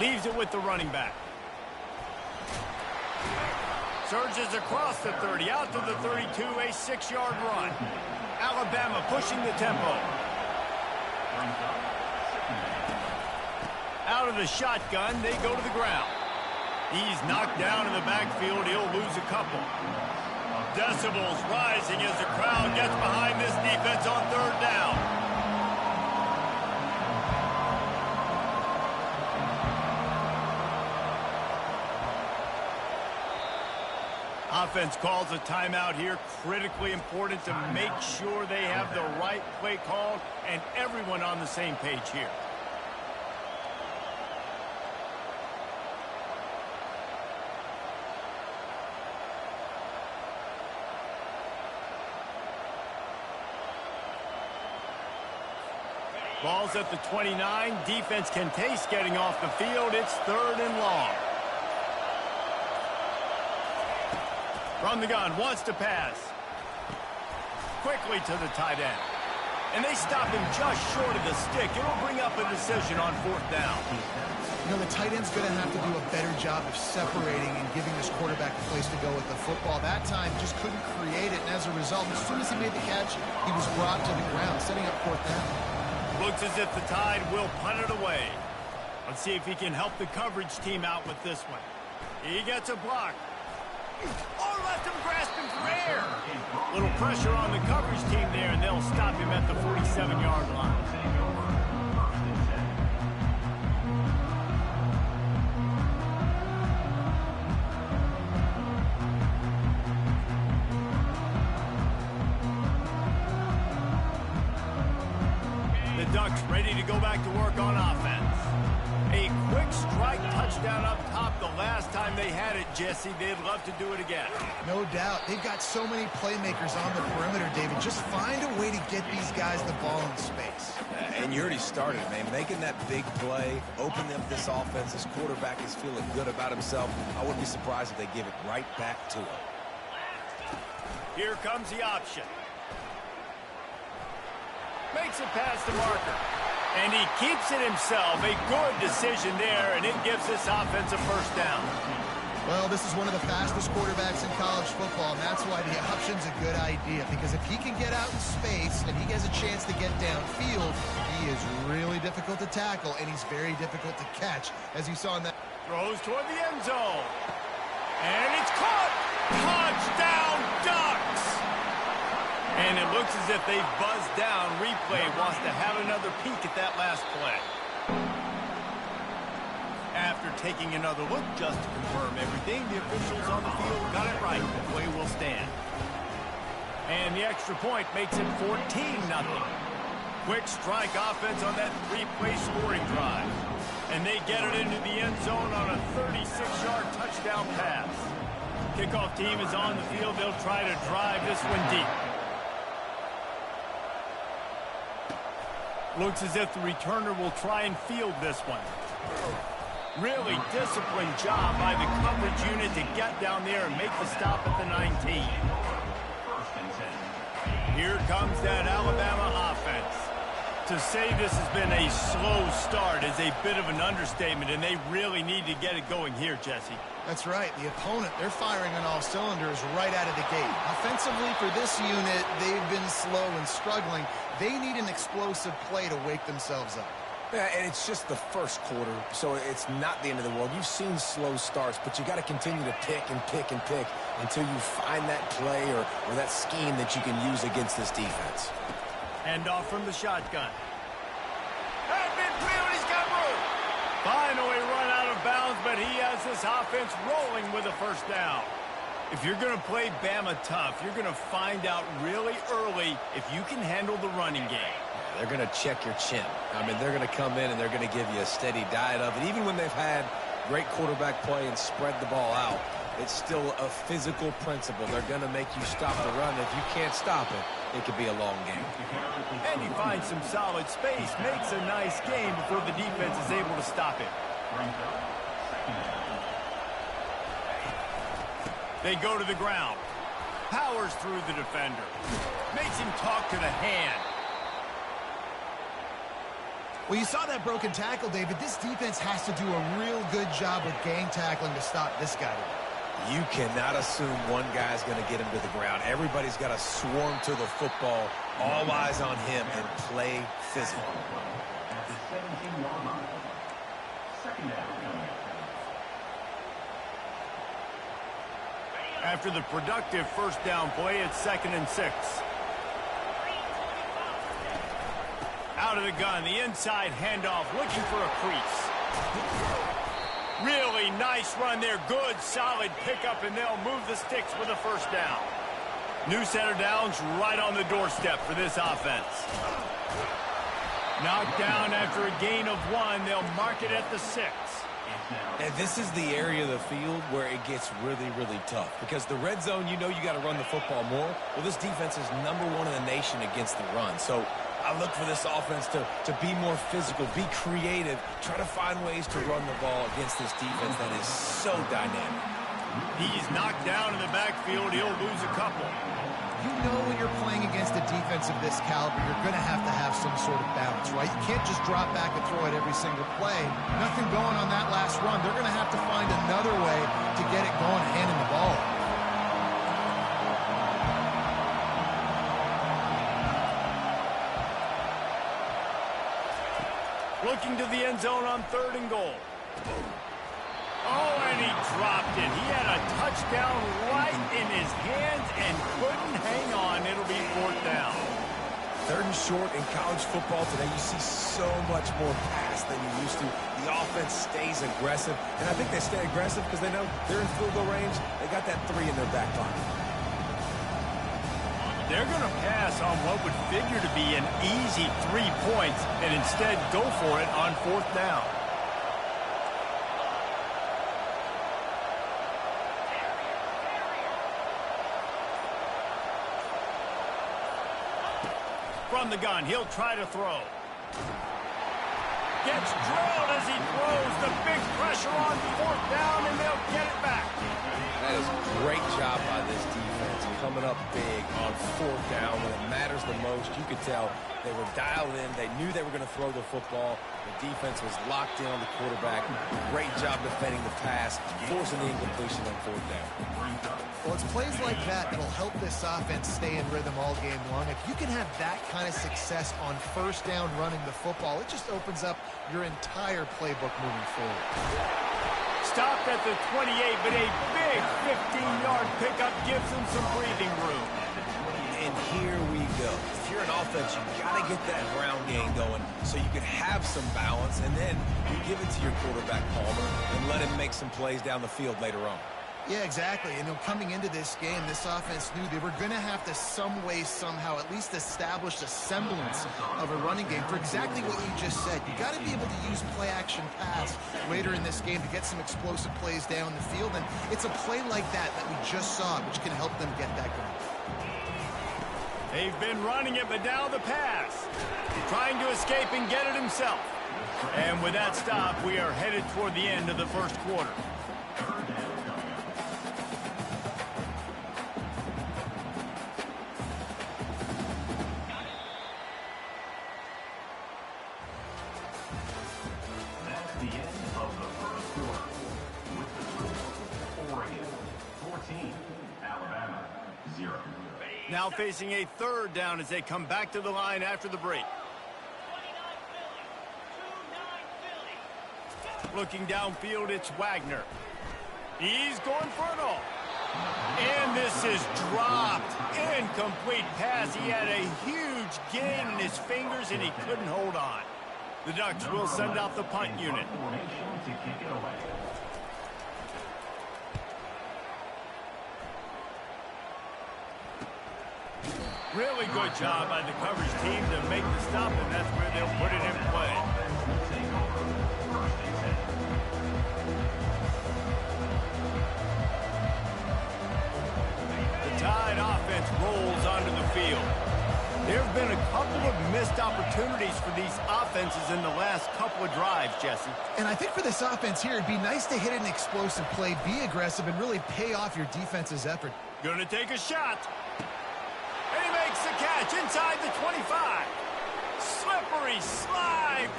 Leaves it with the running back. Surges across the 30, out to the 32, a 6-yard run. Alabama pushing the tempo. Out of the shotgun, they go to the ground. He's knocked down in the backfield. He'll lose a couple. Decibels rising as the crowd gets behind this defense on 3rd down. Offense calls a timeout here. Critically important to make sure they have the right play called and everyone on the same page here. Ball's at the 29. Defense can taste getting off the field. It's 3rd and long. From the gun, wants to pass. Quickly to the tight end. And they stop him just short of the stick. It'll bring up a decision on 4th down. You know, the tight end's going to have to do a better job of separating and giving this quarterback a place to go with the football. That time just couldn't create it, and as a result, as soon as he made the catch, he was brought to the ground, setting up 4th down. Looks as if the Tide will punt it away. Let's see if he can help the coverage team out with this one. He gets a block. Or left him grasping for air. Little pressure on the coverage team there, and they'll stop him at the 47-yard line. The Ducks ready to go back to work on offense. A quick strike touchdown up top the last time they had it, Jesse. They'd love to do it again. No doubt. They've got so many playmakers on the perimeter, David. Just find a way to get these guys the ball in space. And you already started, man. Making that big play, opening up this offense. This quarterback is feeling good about himself. I wouldn't be surprised if they give it right back to him. Here comes the option. Makes it past the marker. And he keeps it himself. A good decision there, and it gives this offense a 1st down. Well, this is one of the fastest quarterbacks in college football, and that's why the option's a good idea. Because if he can get out in space and he has a chance to get downfield, he is really difficult to tackle, and he's very difficult to catch, as you saw in that. Throws toward the end zone. And it's caught. Touchdown, Ducks! And it looks as if they've buzzed down. Replay wants to have another peek at that last play. After taking another look just to confirm everything, the officials on the field got it right. The play will stand. And the extra point makes it 14-0. Quick strike offense on that 3-play scoring drive. And they get it into the end zone on a 36-yard touchdown pass. Kickoff team is on the field. They'll try to drive this one deep. Looks as if the returner will try and field this one. Really disciplined job by the coverage unit to get down there and make the stop at the 19. Here comes that Alabama offense. To say this has been a slow start is a bit of an understatement, and they really need to get it going here, Jesse. That's right. The opponent, they're firing on all cylinders right out of the gate. Offensively, for this unit, they've been slow and struggling. They need an explosive play to wake themselves up. Yeah, and it's just the first quarter, so it's not the end of the world. You've seen slow starts, but you got to continue to pick and pick and pick until you find that play or that scheme that you can use against this defense. Hand off from the shotgun. He's got room. Finally run out of bounds, but he has this offense rolling with a 1st down. If you're going to play Bama tough, you're going to find out really early if you can handle the running game. They're going to check your chin. I mean, they're going to come in and they're going to give you a steady diet of it. Even when they've had great quarterback play and spread the ball out, it's still a physical principle. They're going to make you stop the run. If you can't stop it, it could be a long game. And he finds some solid space, makes a nice game before the defense is able to stop it. They go to the ground. Powers through the defender. Makes him talk to the hand. Well, you saw that broken tackle, David. This defense has to do a real good job with gang tackling to stop this guy. You cannot assume one guy's going to get him to the ground. Everybody's got to swarm to the football, all eyes on him, and play physical. After the productive first down play, it's 2nd and 6. Out of the gun, the inside handoff, looking for a crease. Really nice run there. Good, solid pickup, and they'll move the sticks with a first down. New set of downs right on the doorstep for this offense. Knocked down after a gain of 1. They'll mark it at the 6. And this is the area of the field where it gets really, really tough. Because the red zone, you know you got to run the football more. Well, this defense is #1 in the nation against the run. So I look for this offense to be more physical, be creative, try to find ways to run the ball against this defense that is so dynamic. He's knocked down in the backfield. He'll lose a couple. You know when you're playing against a defense of this caliber, you're going to have some sort of balance, right? You can't just drop back and throw it every single play. Nothing going on that last run. They're going to have to find another way to get it going, handing the ball. Looking to the end zone on 3rd and goal. Oh, and he dropped it. He had a touchdown right in his hands and couldn't hang on. It'll be 4th down. 3rd and short in college football today, you see so much more pass than you used to. The offense stays aggressive, and I think they stay aggressive because they know they're in field goal range. They got that 3 in their back pocket. They're going to pass on what would figure to be an easy 3 points and instead go for it on 4th down. From the gun, he'll try to throw. Gets drilled as he throws. The big pressure on 4th down, and they'll get it back. That is a great job by this defense, coming up big on 4th down when it matters the most. You could tell they were dialed in. They knew they were going to throw the football. The defense was locked in on the quarterback. Great job defending the pass, forcing the incompletion on 4th down. Well, it's plays like that that'll help this offense stay in rhythm all game long. If you can have that kind of success on 1st down running the football, it just opens up your entire playbook moving forward. Stopped at the 28, but a big 15-yard pickup gives him some breathing room. And here we go. If you're an offense, you got to get that ground game going so you can have some balance, and then you give it to your quarterback, Palmer, and let him make some plays down the field later on. Yeah, exactly. And coming into this game, this offense knew they were going to have to some way, somehow, at least establish a semblance of a running game for exactly what you just said. You got to be able to use play-action pass later in this game to get some explosive plays down the field. And it's a play like that we just saw, which can help them get that going. They've been running it, but now the pass. Trying to escape and get it himself. And with that stop, we are headed toward the end of the first quarter. Now facing a 3rd down as they come back to the line after the break. Looking downfield, it's Wagner. He's going for it all. And this is dropped. Incomplete pass. He had a huge gain in his fingers, and he couldn't hold on. The Ducks will send out the punt unit. Really good job by the coverage team to make the stop, and that's where they'll put it in play. The Tide offense rolls onto the field. There have been a couple of missed opportunities for these offenses in the last couple of drives, Jesse. And I think for this offense here, it'd be nice to hit an explosive play, be aggressive, and really pay off your defense's effort. Gonna take a shot. And he makes the catch inside the 25. Slippery slide.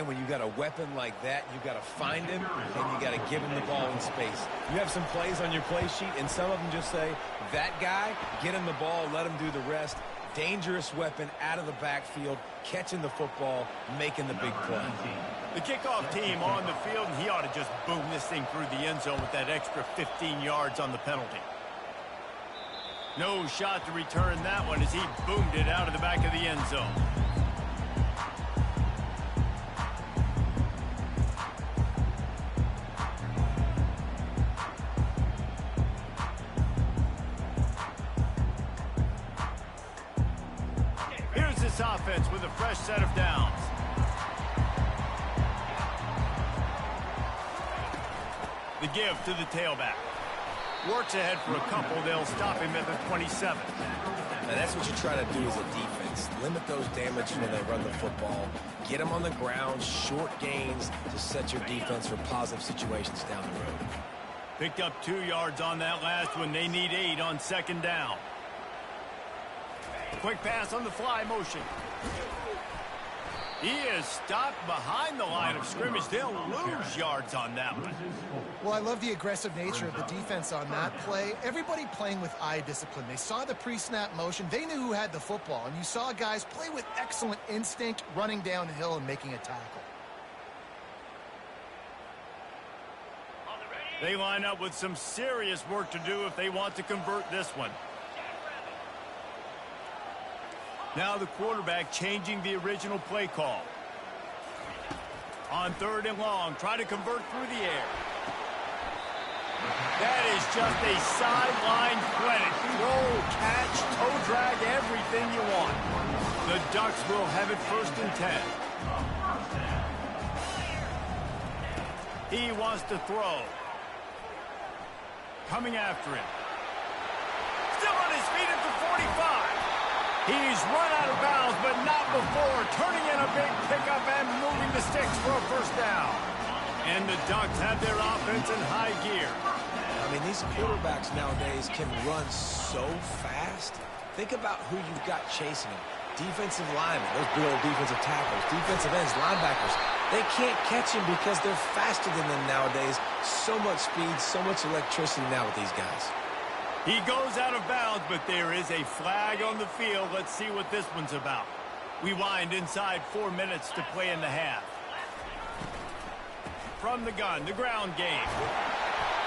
when you got a weapon like that, you got to find him and you got to give him the ball in space. You have some plays on your play sheet, and some of them just say, that guy, get him the ball, let him do the rest. Dangerous weapon out of the backfield, catching the football, making the big play. The kickoff team on the field, and he ought to just boom this thing through the end zone with that extra 15 yards on the penalty. No shot to return that one as he boomed it out of the back of the end zone. Here's this offense with a fresh set of downs. The give to the tailback. Works ahead for a couple. They'll stop him at the 27. Now that's what you try to do as a defense. Limit those damage when they run the football. Get them on the ground, short gains to set your defense for positive situations down the road. Picked up 2 yards on that last one. They need 8 on second down. Quick pass on the fly motion. He is stopped behind the line of scrimmage. They'll lose yards on that one. Well, I love the aggressive nature of the defense on that play. Everybody playing with eye discipline. They saw the pre-snap motion. They knew who had the football. And you saw guys play with excellent instinct, running downhill and making a tackle. They line up with some serious work to do if they want to convert this one. Now the quarterback changing the original play call. On 3rd and long, try to convert through the air. That is just a sideline clinic. Throw, catch, toe drag, everything you want. The Ducks will have it 1st and 10. He wants to throw. Coming after him. Still on his feet at the 45. He's run out of bounds, but not before. Turning in a big pickup and moving the sticks for a 1st down. And the Ducks have their offense in high gear. I mean, these quarterbacks nowadays can run so fast. Think about who you've got chasing them. Defensive linemen, those big old defensive tackles, defensive ends, linebackers. They can't catch him because they're faster than them nowadays. So much speed, so much electricity now with these guys. He goes out of bounds, but there is a flag on the field. Let's see what this one's about. We wind inside 4 minutes to play in the half. From the gun, the ground game.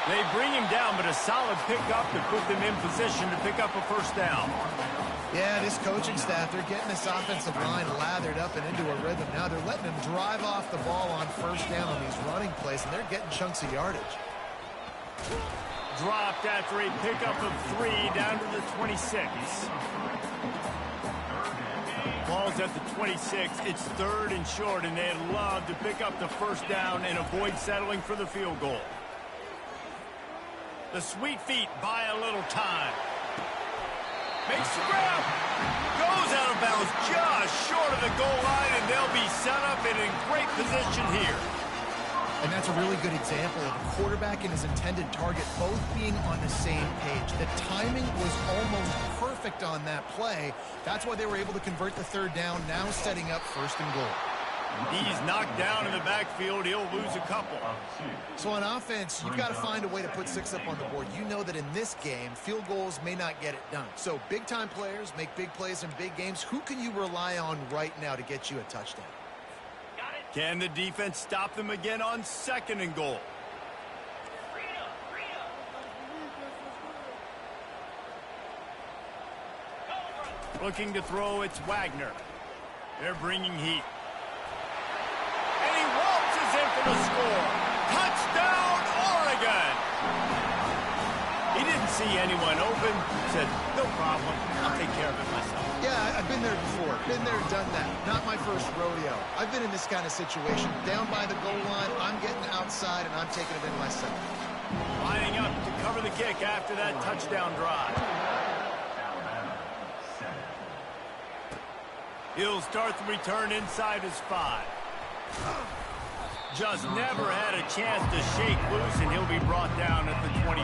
They bring him down, but a solid pickup to put them in position to pick up a 1st down. Yeah, this coaching staff, they're getting this offensive line lathered up and into a rhythm. Now they're letting them drive off the ball on 1st down on these running plays, and they're getting chunks of yardage. Dropped after a pickup of 3 down to the 26. Ball's at the 26. It's 3rd and short, and they'd love to pick up the 1st down and avoid settling for the field goal. The sweet feet buy a little time. Makes the grab. Goes out of bounds just short of the goal line, and they'll be set up and in great position here. And that's a really good example of the quarterback and his intended target both being on the same page. The timing was almost perfect on that play. That's why they were able to convert the 3rd down, now setting up 1st and goal. He's knocked down in the backfield. He'll lose a couple. So on offense, you've got to find a way to put 6 up on the board. You know that in this game, field goals may not get it done. So big-time players make big plays in big games. Who can you rely on right now to get you a touchdown? Can the defense stop them again on 2nd and goal? Looking to throw, it's Wagner. They're bringing heat. And he waltzes in for the score. Touchdown, Oregon! He didn't see anyone open. Said, no problem. I'll take care of it myself. Yeah, I've been there before. Been there, done that. Not my first rodeo. I've been in this kind of situation. Down by the goal line, I'm getting outside, and I'm taking it in myself. Lining up to cover the kick after that touchdown drive. He'll start the return inside his 5. Just never had a chance to shake loose, and he'll be brought down at the 24.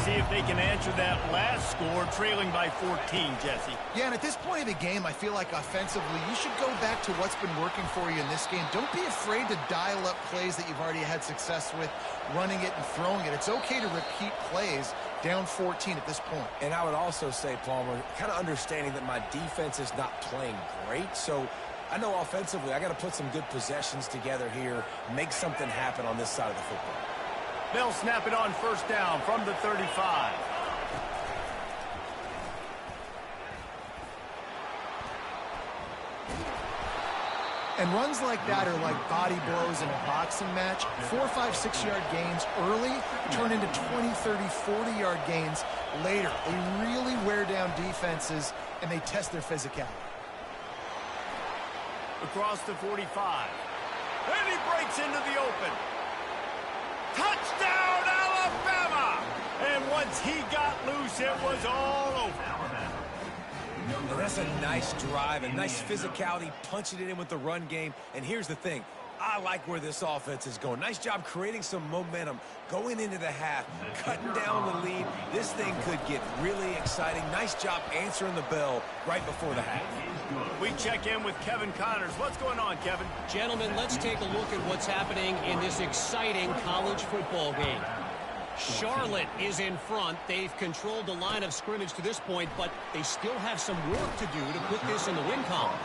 see if they can answer that last score, trailing by 14, Jesse. Yeah, and at this point of the game, I feel like offensively, you should go back to what's been working for you in this game. Don't be afraid to dial up plays that you've already had success with, running it and throwing it. It's okay to repeat plays down 14 at this point. And I would also say, Palmer, kind of understanding that my defense is not playing great, so I know offensively I got to put some good possessions together here, make something happen on this side of the football. They'll snap it on first down from the 35. And runs like that are like body blows in a boxing match. 4, 5, 6-yard gains early turn into 20, 30, 40-yard gains later. They really wear down defenses, and they test their physicality. Across the 45. And he breaks into the open. Touchdown, Alabama! And once he got loose, it was all over. And that's a nice drive, a nice physicality, punching it in with the run game. And here's the thing. I like where this offense is going. Nice job creating some momentum, going into the half, cutting down the lead. This thing could get really exciting. Nice job answering the bell right before the half. We check in with Kevin Connors. What's going on, Kevin? Gentlemen, let's take a look at what's happening in this exciting college football game. Charlotte is in front. They've controlled the line of scrimmage to this point, but they still have some work to do to put this in the win column.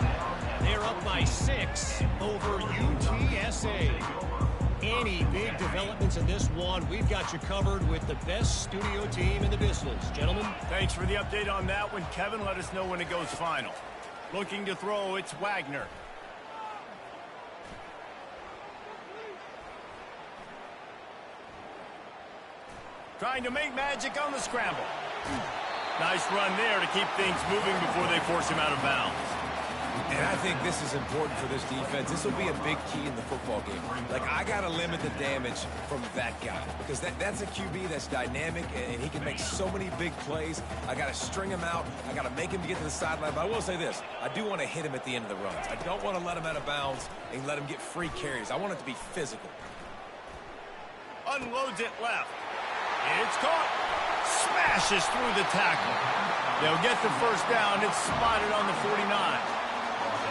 They're up by 6 over UTSA. Any big developments in this one, we've got you covered with the best studio team in the business. Gentlemen. Thanks for the update on that one, Kevin. Let us know when it goes final. Looking to throw, it's Wagner. Trying to make magic on the scramble. Nice run there to keep things moving before they force him out of bounds. And I think this is important for this defense. This will be a big key in the football game. Like, I got to limit the damage from that guy because that's a QB that's dynamic, and he can make so many big plays. I got to string him out. I got to make him to get to the sideline. But I will say this. I do want to hit him at the end of the runs. I don't want to let him out of bounds and let him get free carries. I want it to be physical. Unloads it left. It's caught. Smashes through the tackle. They'll get the first down. It's spotted on the 49.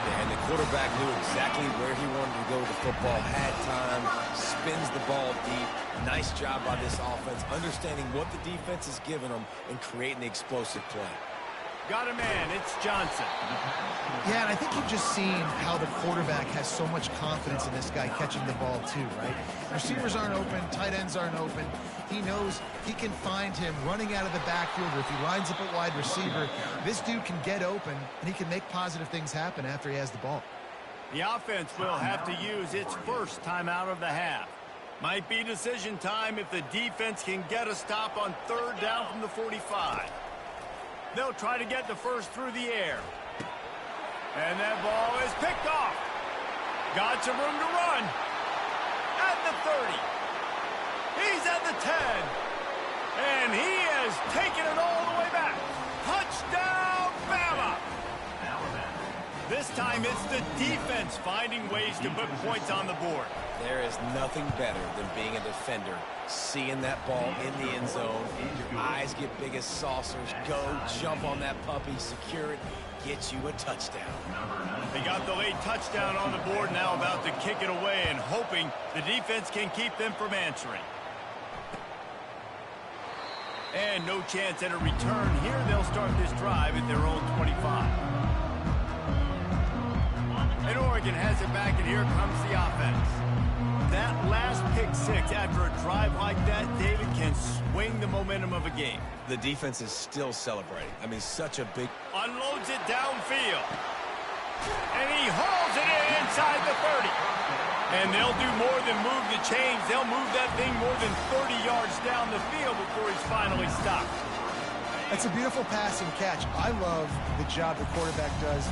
And the quarterback knew exactly where he wanted to go with the football, had time, spins the ball deep. Nice job by this offense, understanding what the defense is giving them and creating the explosive play. Got a man. It's Johnson. Yeah, and I think you've just seen how the quarterback has so much confidence in this guy catching the ball too, right? Receivers aren't open, tight ends aren't open. He knows he can find him running out of the backfield, or if he lines up at wide receiver, this dude can get open, and he can make positive things happen after he has the ball. The offense will have to use its first timeout of the half. Might be decision time if the defense can get a stop on third down from the 45. They'll try to get the first through the air. And that ball is picked off. Got some room to run. At the 30. He's at the 10. And he has taken it all the way back. Touchdown, Bama! This time it's the defense finding ways to put points on the board. There is nothing better than being a defender, seeing that ball in the end zone, your eyes get big as saucers, go, jump on that puppy, secure it, get you a touchdown. They got the late touchdown on the board, now about to kick it away and hoping the defense can keep them from answering. And no chance at a return here. They'll start this drive at their own 25. And Oregon has it back, and here comes the offense. That last pick six after a drive like that, David, can swing the momentum of a game. The defense is still celebrating. I mean, such a big... Unloads it downfield. And he hauls it in inside the 30. And they'll do more than move the chains. They'll move that thing more than 30 yards down the field before he's finally stopped. That's a beautiful pass and catch. I love the job the quarterback does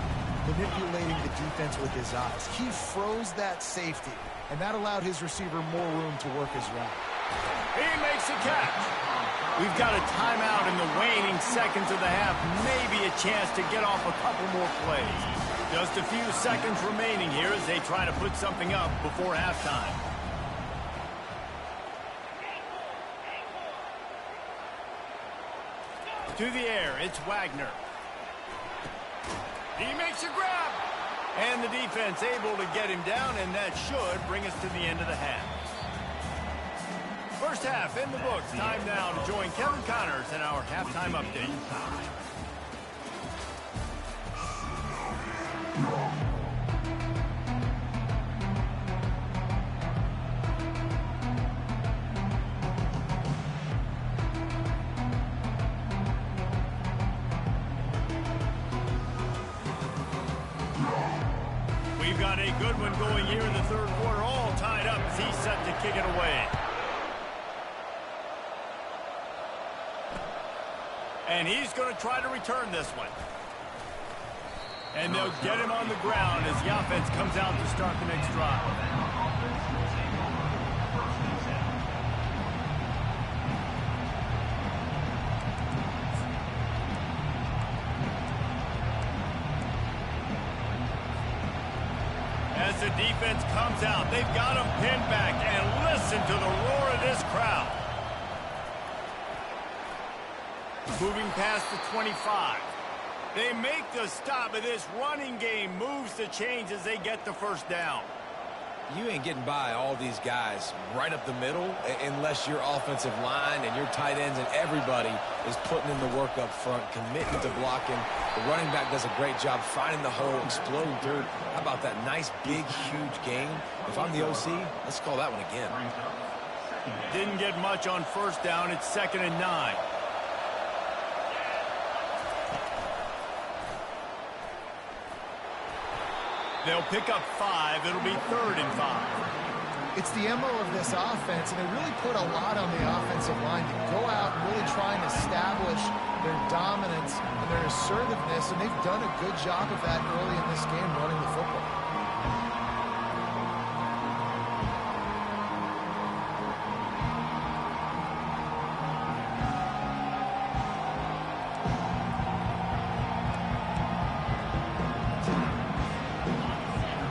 manipulating the defense with his eyes. He froze that safety, and that allowed his receiver more room to work his route. He makes a catch. We've got a timeout in the waning seconds of the half. Maybe a chance to get off a couple more plays. Just a few seconds remaining here as they try to put something up before halftime. Through the air, it's Wagner. He makes a grab. And the defense able to get him down, and that should bring us to the end of the half. First half in the books. Time now to join Kevin Connors in our halftime update. We've got a good one going here in the third quarter, all tied up as he's set to kick it away. And he's going to try to return this one. And they'll get him on the ground as the offense comes out to start the next drive. As the defense comes out, they've got him pinned back, and listen to the roar of this crowd. Moving past the 25. They make the stop, but this running game moves the chains as they get the first down. You ain't getting by all these guys right up the middle unless your offensive line and your tight ends and everybody is putting in the work up front, committing to blocking. The running back does a great job finding the hole, exploding through. How about that nice, big, huge game? If I'm the OC, let's call that one again. Didn't get much on first down. It's 2nd and 9. They'll pick up 5. It'll be 3rd and 5. It's the MO of this offense, and they really put a lot on the offensive line to go out and really try and establish their dominance and their assertiveness, and they've done a good job of that early in this game running the football.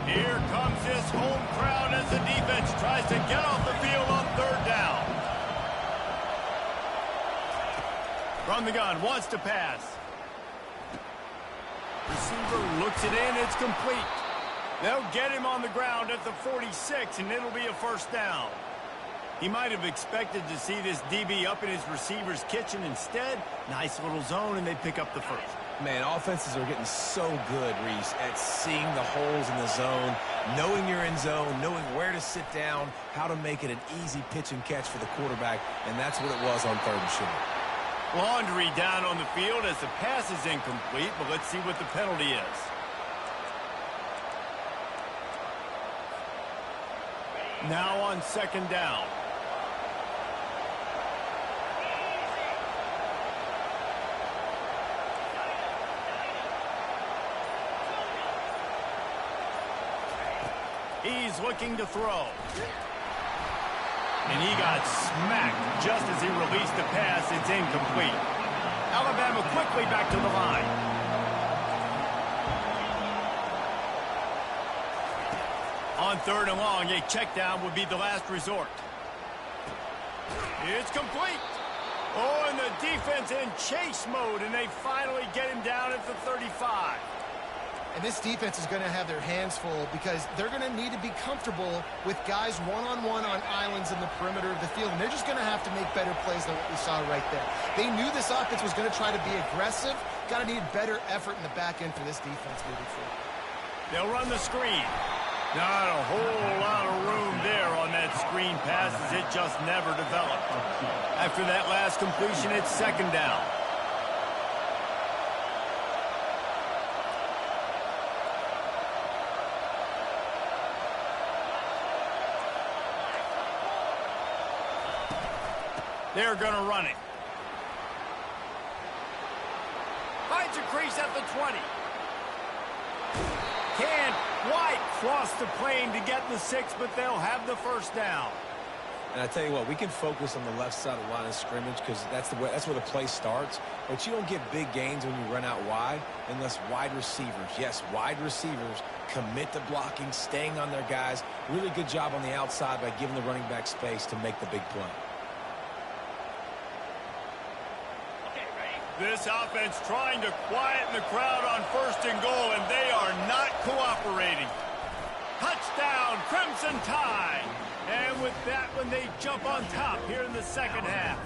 Here comes this home crowd as the defense tries to get off the field on 3rd down. From the gun, wants to pass. Receiver looks it in, it's complete. They'll get him on the ground at the 46, and it'll be a first down. He might have expected to see this DB up in his receiver's kitchen. Instead, nice little zone, and they pick up the first. Man, offenses are getting so good, Reese, at seeing the holes in the zone, knowing you're in zone, knowing where to sit down, how to make it an easy pitch and catch for the quarterback, and that's what it was on 3rd and short. Laundry down on the field as the pass is incomplete, but let's see what the penalty is. Now on 2nd down. He's looking to throw. And he got smacked just as he released the pass. It's incomplete. Alabama quickly back to the line. On 3rd and long, a check down would be the last resort. It's complete. Oh, and the defense in chase mode, and they finally get him down at the 35. And this defense is going to have their hands full because they're going to need to be comfortable with guys one-on-one on islands in the perimeter of the field. And they're just going to have to make better plays than what we saw right there. They knew this offense was going to try to be aggressive. Got to need better effort in the back end for this defense moving forward. They'll run the screen. Not a whole lot of room there on that screen pass as it just never developed. After that last completion, it's 2nd down. They're going to run it. Finds a crease at the 20. Can't quite cross the plane to get the 6, but they'll have the first down. And I tell you what, we can focus on the left side of the line of scrimmage because that's where the play starts. But you don't get big gains when you run out wide unless wide receivers, yes, wide receivers, commit to blocking, staying on their guys. Really good job on the outside by giving the running back space to make the big play. This offense trying to quieten the crowd on 1st and goal, and they are not cooperating. Touchdown, Crimson Tide. And with that one, they jump on top here in the second half.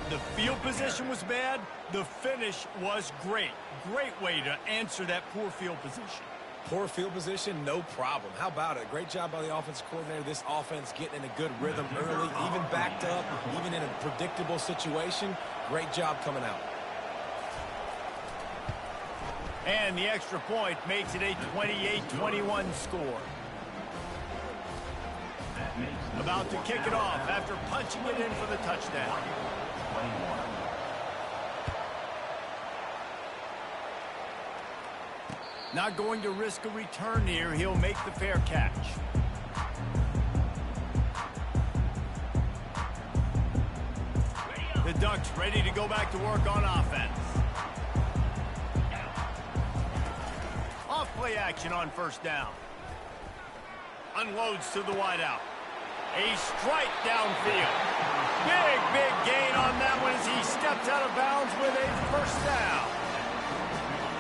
The field position was bad. The finish was great. Great way to answer that poor field position. Poor field position, no problem. How about it? Great job by the offensive coordinator. This offense getting in a good rhythm early, even backed up, even in a predictable situation. Great job coming out. And the extra point makes it a 28-21 score. About to kick it off after punching it in for the touchdown. Not going to risk a return here. He'll make the fair catch. The Ducks ready to go back to work on offense. Off play action on 1st down. Unloads to the wideout. A strike downfield. Big gain on that one as he steps out of bounds with a 1st down.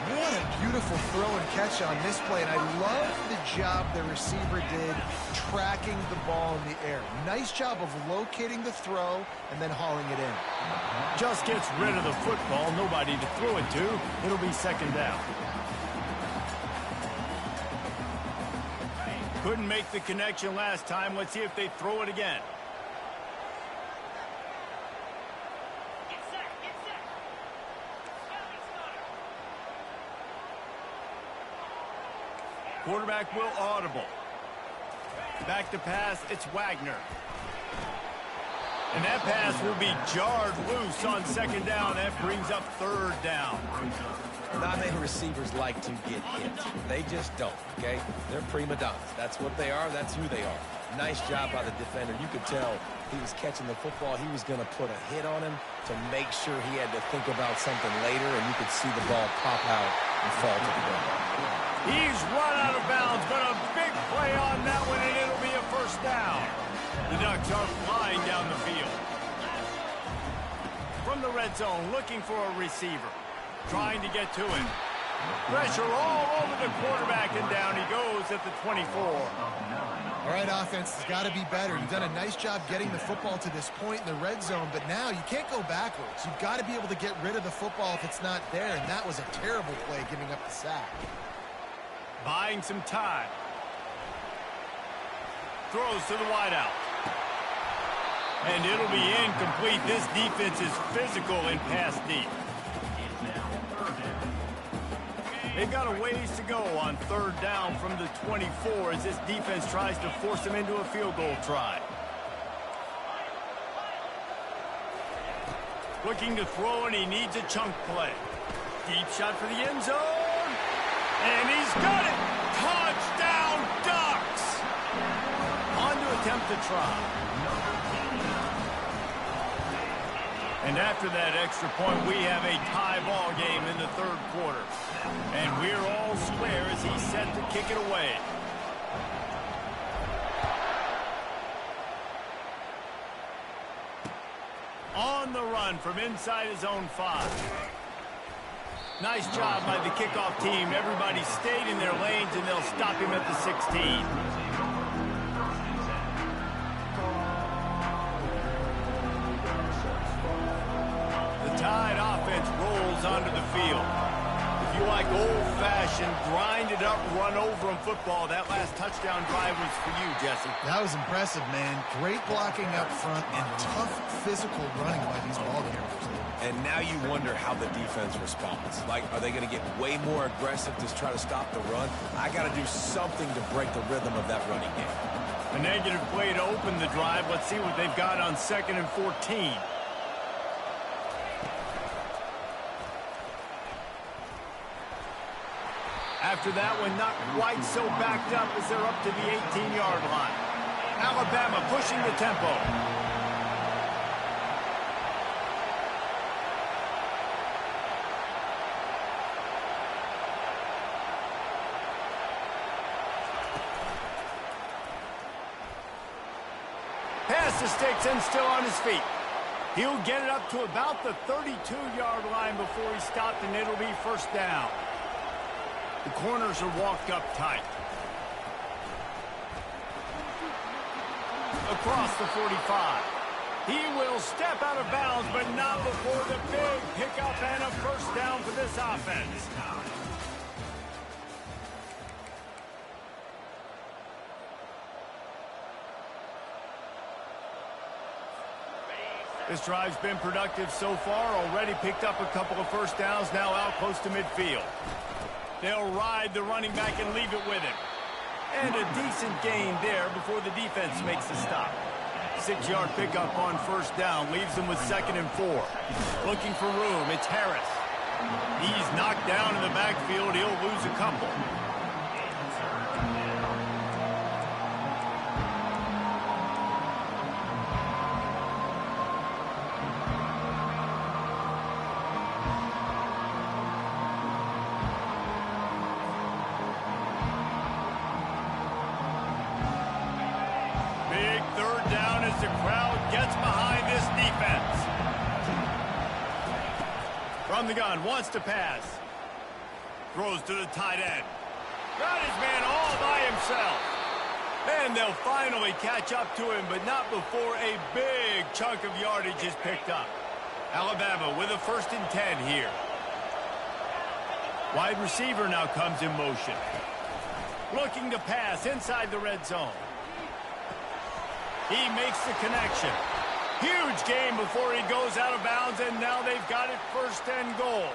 What a beautiful throw and catch on this play, and I love the job the receiver did tracking the ball in the air. Nice job of locating the throw and then hauling it in. Just gets rid of the football, nobody to throw it to. It'll be 2nd down. Couldn't make the connection last time. Let's see if they throw it again. Quarterback will audible. Back to pass, it's Wagner. And that pass will be jarred loose on 2nd down. That brings up 3rd down. Not many receivers like to get hit. They just don't, okay? They're prima donnas. That's what they are. That's who they are. Nice job by the defender. You could tell he was catching the football. He was going to put a hit on him to make sure he had to think about something later, and you could see the ball pop out and fall to the ground. He's run out of bounds, but a big play on that one, and it'll be a 1st down. The Ducks are flying down the field. From the red zone, looking for a receiver. Trying to get to him. Pressure all over the quarterback, and down he goes at the 24. All right, offense has got to be better. You've done a nice job getting the football to this point in the red zone, but now you can't go backwards. You've got to be able to get rid of the football if it's not there, and that was a terrible play giving up the sack. Buying some time. Throws to the wideout. And it'll be incomplete. This defense is physical in pass deep. They've got a ways to go on 3rd down from the 24 as this defense tries to force them into a field goal try. Looking to throw, and he needs a chunk play. Deep shot for the end zone. And he's got it. Touchdown, Ducks. On to attempt to try. And after that extra point, we have a tie ball game in the 3rd quarter. And we're all square as he's set to kick it away. On the run from inside his own 5. Nice job by the kickoff team. Everybody stayed in their lanes, and they'll stop him at the 16. Tide offense rolls onto the field. If you like old-fashioned, grind-it-up, run-over-'em football, that last touchdown drive was for you, Jesse. That was impressive, man. Great blocking up front and tough physical running by these ball carriers. And now you wonder how the defense responds. Like, are they going to get way more aggressive to try to stop the run? I got to do something to break the rhythm of that running game. A negative play to open the drive. Let's see what they've got on 2nd and 14. After that one, not quite so backed up as they're up to the 18-yard line. Alabama pushing the tempo. Pass to Sticks and still on his feet. He'll get it up to about the 32-yard line before he stopped, and it'll be first down. The corners are walked up tight. Across the 45. He will step out of bounds, but not before the big pickup and a first down for this offense. This drive's been productive so far. Already picked up a couple of first downs, now out close to midfield. They'll ride the running back and leave it with him. And a decent gain there before the defense makes the stop. 6-yard pickup on first down leaves them with 2nd and 4. Looking for room, it's Harris. He's knocked down in the backfield. He'll lose a couple. The crowd gets behind this defense. From the gun, wants to pass. Throws to the tight end. Got his man all by himself. And they'll finally catch up to him, but not before a big chunk of yardage is picked up. Alabama with a 1st and 10 here. Wide receiver now comes in motion. Looking to pass inside the red zone. He makes the connection. Huge gain before he goes out of bounds, and now they've got it 1st and goal.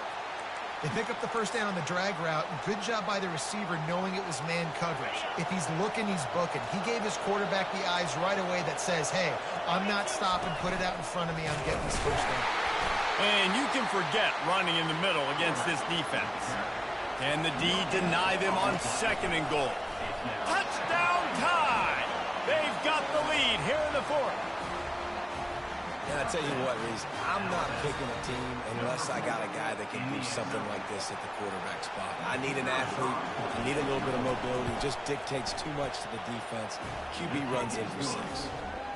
They pick up the first down on the drag route. Good job by the receiver knowing it was man coverage. If he's looking, he's booking. He gave his quarterback the eyes right away that says, hey, I'm not stopping. Put it out in front of me. I'm getting this first down. And you can forget running in the middle against this defense. Can the D deny them on 2nd and goal? Touchdown tie! They've got the lead here in the 4th. And I tell you what, Reese, I'm not picking a team unless I got a guy that can do something like this at the quarterback spot. I need an athlete. I need a little bit of mobility. Just dictates too much to the defense. QB runs in for 6.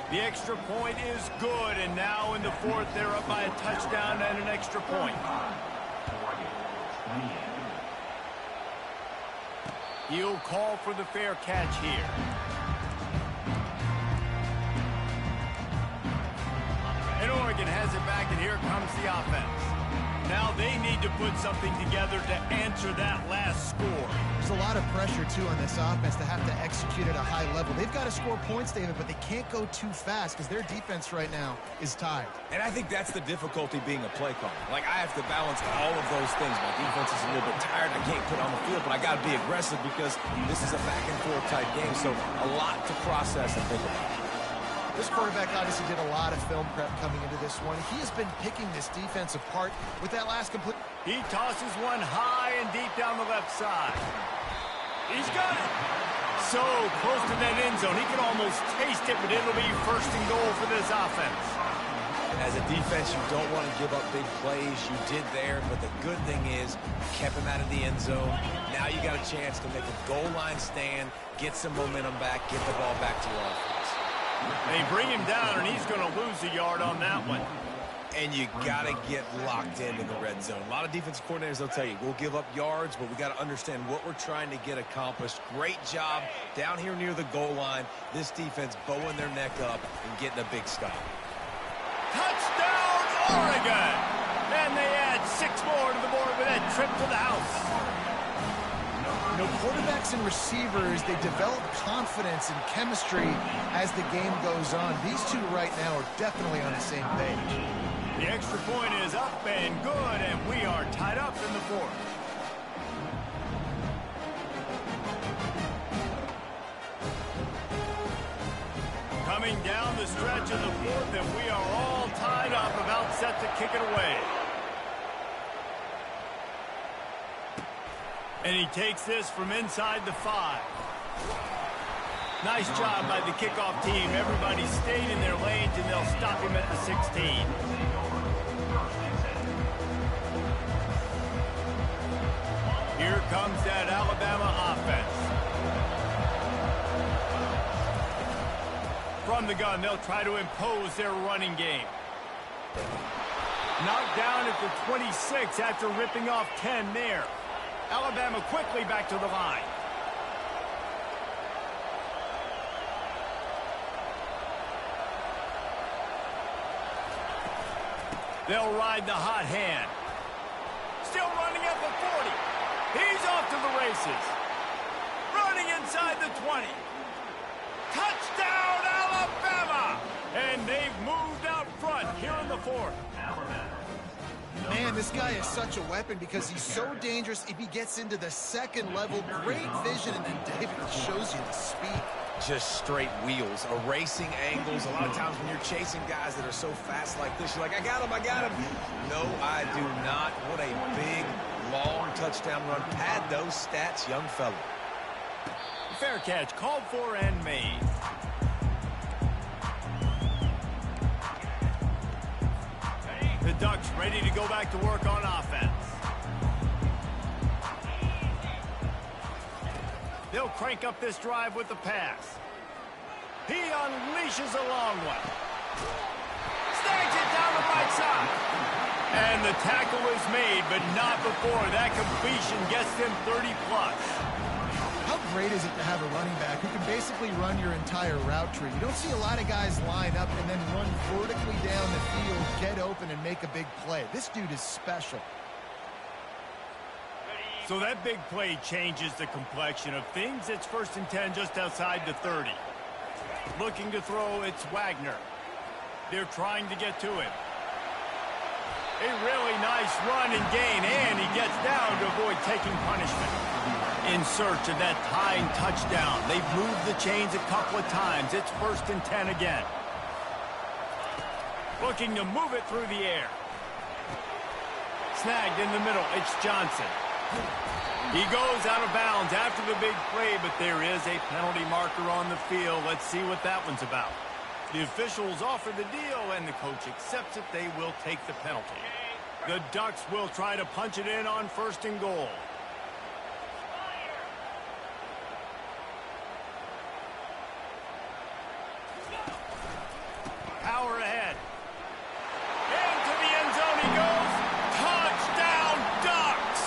The extra point is good, and now in the 4th, they're up by a touchdown and an extra point. He'll call for the fair catch here. And Oregon has it back, and here comes the offense. Now they need to put something together to answer that last score. There's a lot of pressure, too, on this offense to have to execute at a high level. They've got to score points, David, but they can't go too fast because their defense right now is tired. And I think that's the difficulty being a play caller. Like, I have to balance all of those things. My defense is a little bit tired. I can't put on the field, but I got to be aggressive because this is a back-and-forth type game. So a lot to process and think about. This quarterback obviously did a lot of film prep coming into this one. He has been picking this defense apart with that last complete. He tosses one high and deep down the left side. He's got it. So close to that end zone. He can almost taste it, but it'll be 1st and goal for this offense. As a defense, you don't want to give up big plays. You did there, but the good thing is you kept him out of the end zone. Now you got a chance to make a goal line stand, get some momentum back, get the ball back to your offense. They bring him down, and he's going to lose a yard on that one. And you got to get locked into the red zone. A lot of defensive coordinators, they'll tell you, we'll give up yards, but we got to understand what we're trying to get accomplished. Great job down here near the goal line. This defense bowing their neck up and getting a big stop. Touchdown, Oregon! And they add 6 more to the board with that trip to the house. You know, quarterbacks and receivers, they develop confidence and chemistry as the game goes on. These two right now are definitely on the same page. The extra point is up and good, and we are tied up in the 4th. Coming down the stretch of the 4th, and we are all tied up, about set to kick it away. And he takes this from inside the 5. Nice job by the kickoff team. Everybody stayed in their lanes, and they'll stop him at the 16. Here comes that Alabama offense. From the gun, they'll try to impose their running game. Knocked down at the 26 after ripping off 10 there. Alabama quickly back to the line. They'll ride the hot hand. Still running at the 40. He's off to the races. Running inside the 20. Touchdown, Alabama! And they've moved out front here in the fourth. Man, this guy is such a weapon because he's so dangerous if he gets into the second level. Great vision, and then David shows you the speed. Just straight wheels, erasing angles. A lot of times when you're chasing guys that are so fast like this, you're like, I got him. No, I do not. What a big, long touchdown run. Pad those stats, young fella. Fair catch, called for and made. The Ducks ready to go back to work on offense. They'll crank up this drive with the pass. He unleashes a long one. Snags it down the right side. And the tackle is made, but not before that completion gets them 30-plus. How great is it to have a running back who can basically run your entire route tree? You don't see a lot of guys line up and then run vertically down the field, get open, and make a big play. This dude is special. So that big play changes the complexion of things. It's 1st and 10 just outside the 30. Looking to throw, it's Wagner. They're trying to get to him. A really nice run and gain, and he gets down to avoid taking punishment. In search of that tying touchdown. They've moved the chains a couple of times. It's 1st and 10 again. Looking to move it through the air. Snagged in the middle. It's Johnson. He goes out of bounds after the big play, but there is a penalty marker on the field. Let's see what that one's about. The officials offer the deal, and the coach accepts it. They will take the penalty. The Ducks will try to punch it in on 1st and goal. Power ahead. Into the end zone he goes. Touchdown, Ducks!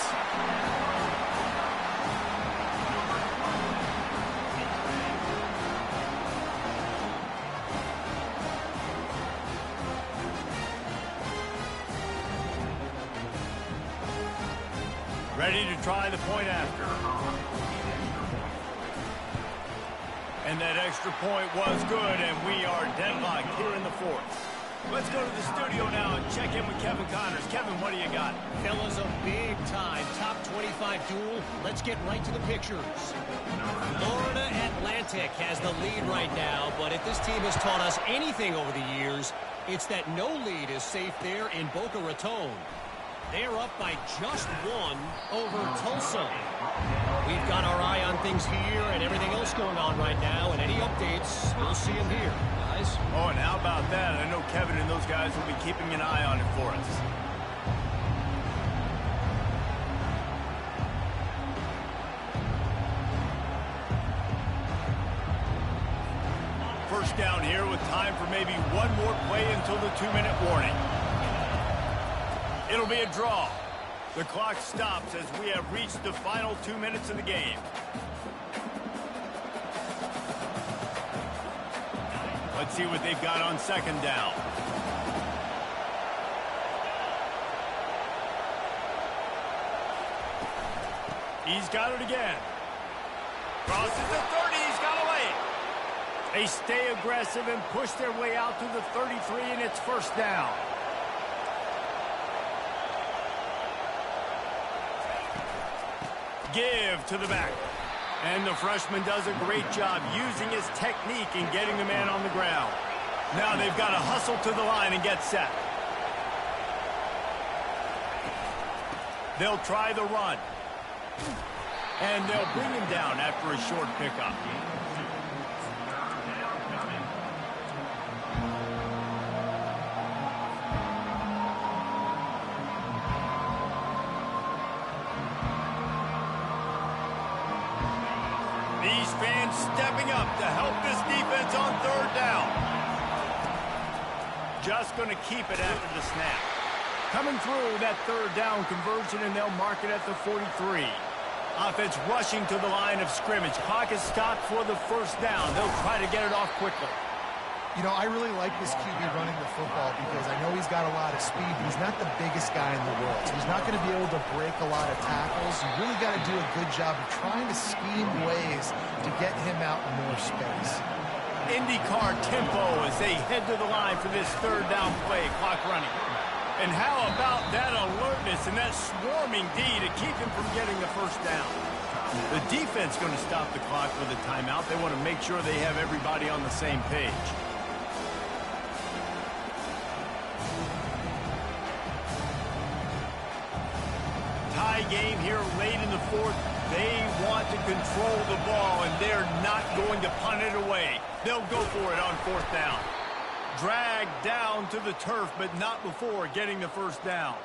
Ready to try the point after. And that extra point was good, and we are deadlocked here in the fourth. Let's go to the studio now and check in with Kevin Connors. Kevin, what do you got? Fellas, a big-time top 25 duel. Let's get right to the pictures. Florida Atlantic has the lead right now, but if this team has taught us anything over the years, it's that no lead is safe there in Boca Raton. They're up by just one over Tulsa. We've got our eye on things here and everything else going on right now, and any updates, we'll see them here, guys. Oh, and how about that? I know Kevin and those guys will be keeping an eye on it for us. First down here with time for maybe one more play until the 2-minute warning. It'll be a draw. The clock stops as we have reached the final 2 minutes of the game. Let's see what they've got on 2nd down. He's got it again. Crosses the 30. He's got to lay it. They stay aggressive and push their way out to the 33, and it's 1st down. Give to the back. And the freshman does a great job using his technique and getting the man on the ground. Now they've got to hustle to the line and get set. They'll try the run. And they'll bring him down after a short pickup. These fans stepping up to help this defense on 3rd down. just going to keep it after the snap. Coming through that third down conversion, and they'll mark it at the 43. Offense rushing to the line of scrimmage. Clock is stopped for the first down. They'll try to get it off quickly. You know, I really like this QB running the football because I know he's got a lot of speed, but he's not the biggest guy in the world. So he's not going to be able to break a lot of tackles. You really got to do a good job of trying to scheme ways to get him out in more space. IndyCar tempo as they head to the line for this third down play. Clock running. And how about that alertness and that swarming D to keep him from getting the first down? The defense going to stop the clock with a timeout. They want to make sure they have everybody on the same page. Tie game here late in the fourth. They want to control the ball, and they're not going to punt it away. They'll go for it on fourth down. Dragged down to the turf, but not before getting the first down.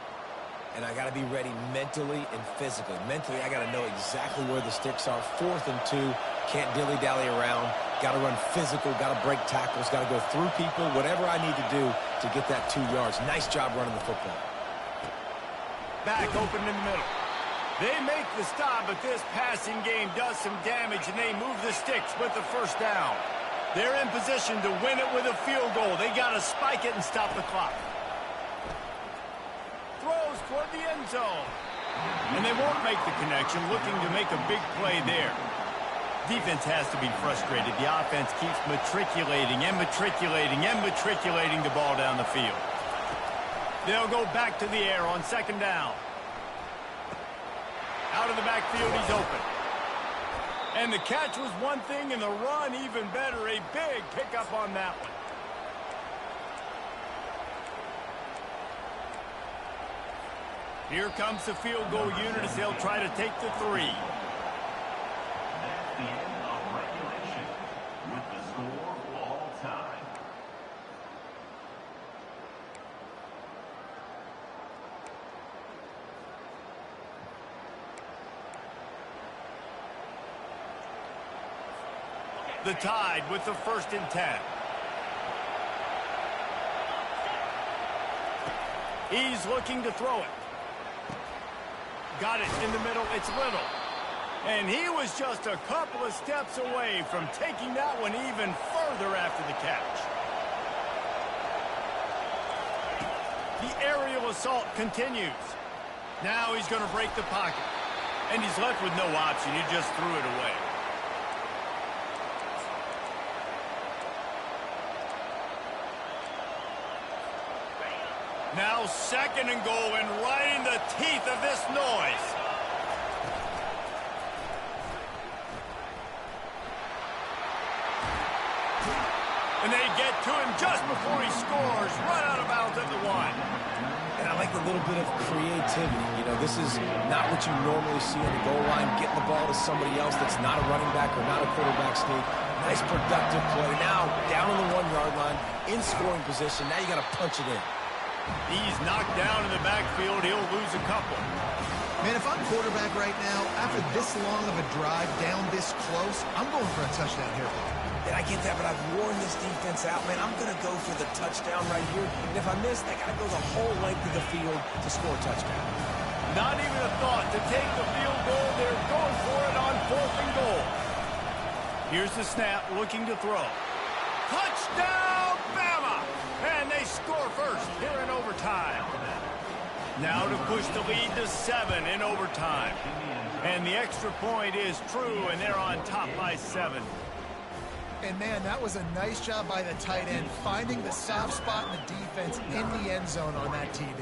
And I got to be ready mentally and physically. Mentally, I got to know exactly where the sticks are. 4th and 2. Can't dilly-dally around. Got to run physical. Got to break tackles. Got to go through people. Whatever I need to do to get that 2 yards. Nice job running the football. Back open in the middle. They make the stop, but this passing game does some damage, and they move the sticks with the first down. They're in position to win it with a field goal. They got to spike it and stop the clock. Throws toward the end zone. And they won't make the connection, looking to make a big play there. Defense has to be frustrated. The offense keeps matriculating and matriculating and matriculating the ball down the field. They'll go back to the air on second down. Out of the backfield, he's open. And the catch was one thing, and the run even better. A big pickup on that one. Here comes the field goal unit as they'll try to take the 3. That's the end of regulation with the score all time. The Tide with the 1st and 10. He's looking to throw it. Got it in the middle. It's Little. And he was just a couple of steps away from taking that one even further after the catch. The aerial assault continues. Now he's going to break the pocket. And he's left with no option. He just threw it away. Now 2nd and goal, and right in the teeth of this noise. And they get to him just before he scores. Run out of bounds at the 1. And I like the little bit of creativity. You know, this is not what you normally see on the goal line. Getting the ball to somebody else that's not a running back or not a quarterback sneak. Nice productive play. Now down on the 1-yard line, in scoring position. Now you got to punch it in. He's knocked down in the backfield. He'll lose a couple. Man, if I'm quarterback right now, after this long of a drive down this close, I'm going for a touchdown here. And I get that, but I've worn this defense out, man. I'm going to go for the touchdown right here. And if I miss, they got to go the whole length of the field to score a touchdown. Not even a thought to take the field goal. They're going for it on 4th and goal. Here's the snap, looking to throw. Touchdown, Bama! And they score first here in overtime. Now to push the lead to 7 in overtime. And the extra point is true, and they're on top by 7. And, man, that was a nice job by the tight end, finding the soft spot in the defense in the end zone on that TD.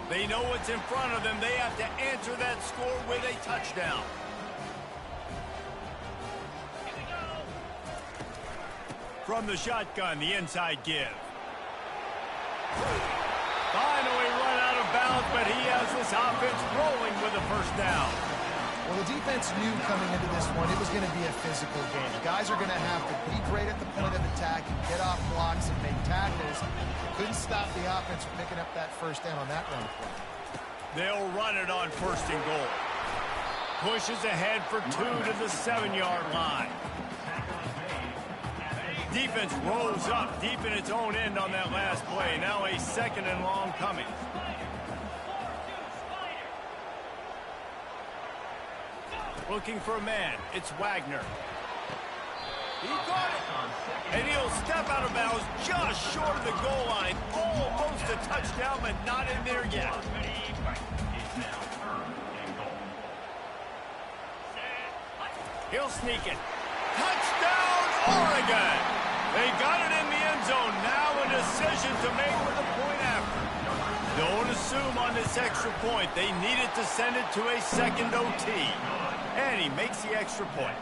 They know what's in front of them. They have to answer that score with a touchdown. From the shotgun, the inside give. Finally run out of bounds, but he has this offense rolling with a first down. Well, the defense knew coming into this one it was going to be a physical game. Guys are going to have to be great at the point of attack and get off blocks and make tackles. They couldn't stop the offense from picking up that first down on that run play. They'll run it on 1st and goal. Pushes ahead for 2 to the 7-yard line. defense rolls up deep in its own end on that last play. Now a second and long coming. Looking for a man. It's Wagner. He got it. And he'll step out of bounds just short of the goal line. Almost a touchdown, but not in there yet. He'll sneak it. Touchdown, Oregon! They got it in the end zone. Now a decision to make with a point after. Don't assume on this extra point. They needed to send it to a second OT. And he makes the extra point.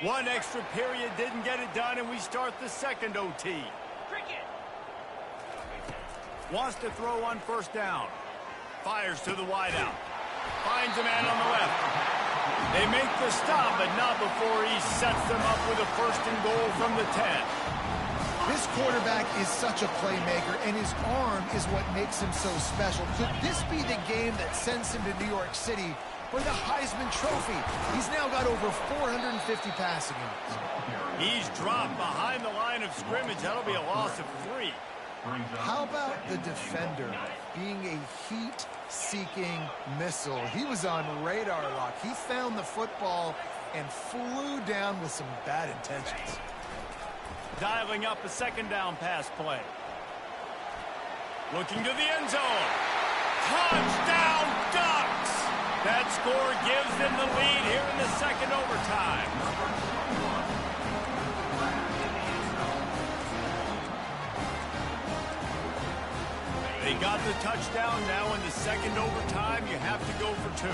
One extra period didn't get it done, and we start the second OT. Wants to throw on first down. Fires to the wideout. Finds a man on the left. They make the stop, but not before he sets them up with a first and goal from the 10. This quarterback is such a playmaker, and his arm is what makes him so special. Could this be the game that sends him to New York City for the Heisman Trophy? He's now got over 450 passing yards. He's dropped behind the line of scrimmage. That'll be a loss of 3. How about the defender being a heat-seeking missile? He was on radar lock. He found the football and flew down with some bad intentions. Dialing up a second down pass play. Looking to the end zone. Touchdown, Ducks! That score gives them the lead here in the second overtime. They got the touchdown. Now in the second overtime, you have to go for 2.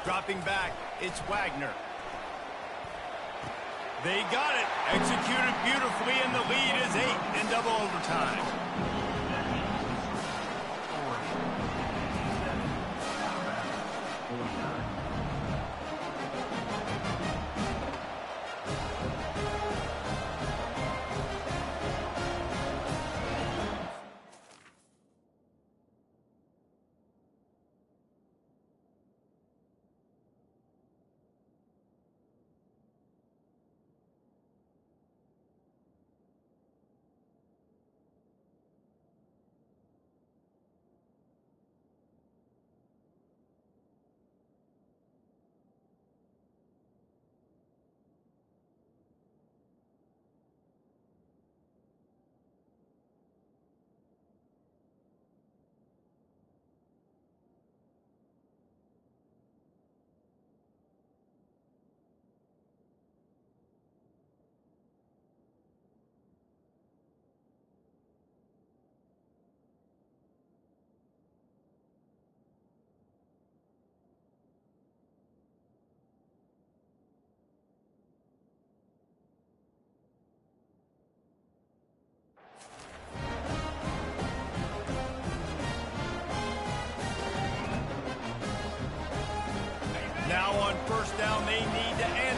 Dropping back, it's Wagner. They got it. Executed beautifully, and the lead is 8 in double overtime.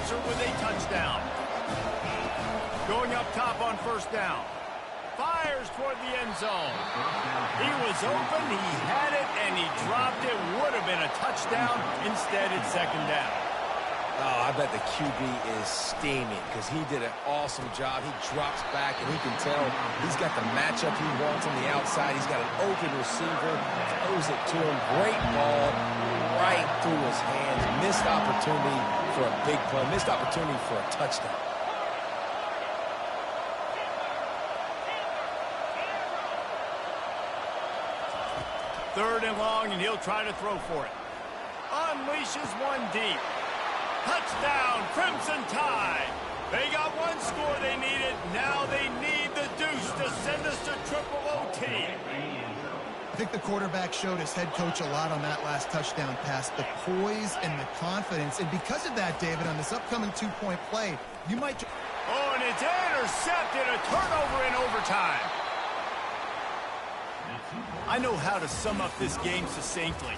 answer with a touchdown. Going up top on first down. Fires toward the end zone. He was open, he had it, and he dropped it. Would have been a touchdown. Instead, it's second down. Oh, I bet the QB is steaming because he did an awesome job. He drops back, and he can tell he's got the matchup he wants on the outside. He's got an open receiver, throws it to him. Great ball right through his hands. Missed opportunity for a big play. Missed opportunity for a touchdown. Third and long, and he'll try to throw for it. Unleashes one deep. Touchdown, Crimson Tide. They got one score they needed. Now they need the deuce to send us to triple OT. I think the quarterback showed his head coach a lot on that last touchdown pass, the poise and the confidence. And because of that, David, on this upcoming two-point play, you might... Oh, and it's intercepted. A turnover in overtime. I know how to sum up this game succinctly.